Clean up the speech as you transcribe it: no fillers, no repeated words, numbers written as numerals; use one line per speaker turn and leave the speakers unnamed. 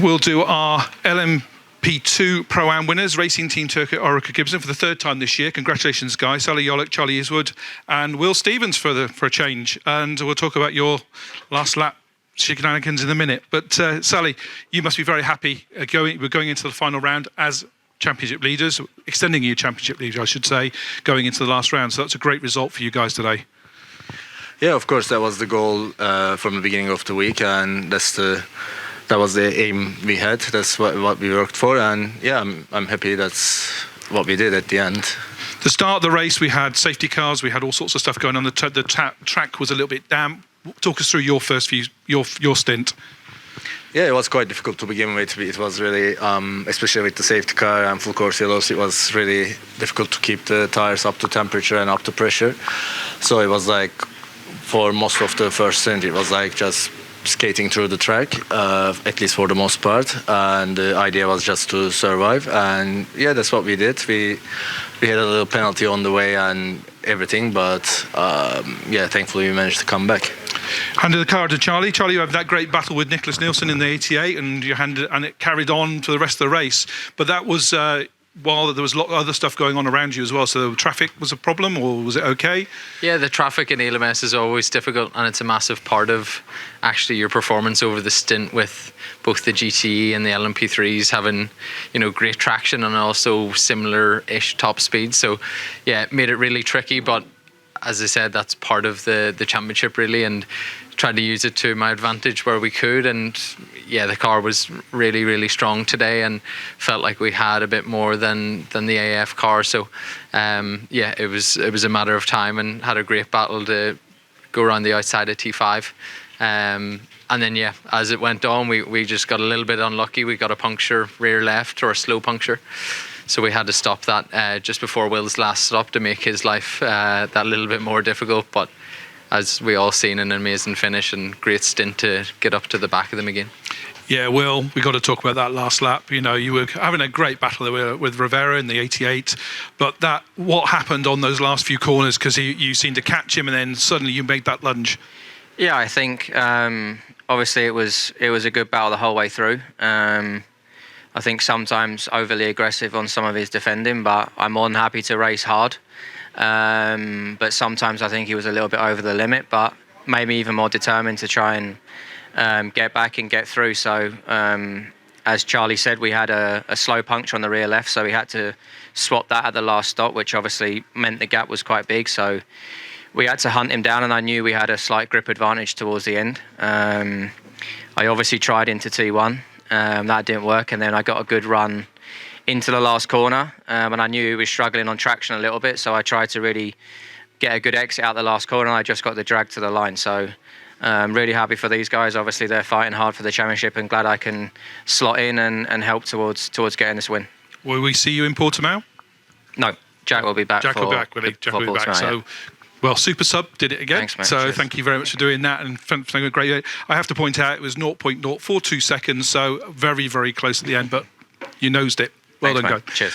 We'll do our LMP2 Pro-Am winners, Racing Team Turkey Oreca Gibson for the third time this year. Congratulations, guys. Salih Yoluc, Charlie Eastwood and Will Stevens for a change. And we'll talk about your last lap shenanigans in a minute. But Salih, you must be very happy we're going into the final round as championship leaders, extending your championship lead, I should say, going into the last round. So that's a great result for you guys today.
Yeah, of course, that was the goal from the beginning of the week, and that was the aim we had. That's what we worked for, and yeah, I'm happy that's what we did at the end.
To start the race, we had safety cars, we had all sorts of stuff going on. The track was a little bit damp. Talk us through your first few, your stint.
Yeah, it was quite difficult to begin with. It was really, especially with the safety car and full course yellows, it was really difficult to keep the tires up to temperature and up to pressure. So it was like, for most of the first stint, it was like just skating through the track, at least for the most part. And the idea was just to survive. And yeah, that's what we did. We had a little penalty on the way and everything, but yeah, thankfully we managed to come back.
Handed the car to Charlie. Charlie, you had that great battle with Nicholas Nielsen in the 88, and it carried on to the rest of the race. But that was while there was a lot of other stuff going on around you as well. So the traffic was a problem, or was it okay?
Yeah, the traffic in ELMS is always difficult, and it's a massive part of actually your performance over the stint, with both the GTE and the LMP3s having, you know, great traction and also similar-ish top speed. So yeah, it made it really tricky, but as I said, that's part of the championship really, and tried to use it to my advantage where we could. And yeah, the car was really, really strong today, and felt like we had a bit more than the AF car. So yeah, it was a matter of time, and had a great battle to go around the outside of T5. And then yeah, as it went on, we just got a little bit unlucky. We got a puncture rear left, or a slow puncture. So we had to stop that just before Will's last stop to make his life that little bit more difficult. But as we all seen, an amazing finish and great stint to get up to the back of them again.
Yeah, Will, we got to talk about that last lap. You know, you were having a great battle with Rivera in the 88, but what happened on those last few corners? Because you seemed to catch him, and then suddenly you made that lunge.
Yeah, I think obviously it was a good battle the whole way through. I think sometimes overly aggressive on some of his defending, but I'm more than happy to race hard. But sometimes I think he was a little bit over the limit, but maybe even more determined to try and get back and get through. So as Charlie said, we had a slow puncture on the rear left, so we had to swap that at the last stop, which obviously meant the gap was quite big. So we had to hunt him down, and I knew we had a slight grip advantage towards the end. I obviously tried into T1. That didn't work, and then I got a good run into the last corner, and I knew he was struggling on traction a little bit, so I tried to really get a good exit out the last corner, and I just got the drag to the line. So I'm really happy for these guys. Obviously they're fighting hard for the championship, and glad I can slot in and help towards getting this win.
Will we see you in Portimao?
No, Jack will be back.
Jack will be back, will he? Jack will be back. So, well, Super Sub did it again.
Thanks, mate.
So
Cheers.
Thank you very much for doing that, and for a great. I have to point out it was 0.042 seconds, so very, very close at the end, but you nosed it. Well
Thanks,
done,
mate.
guys.
Cheers.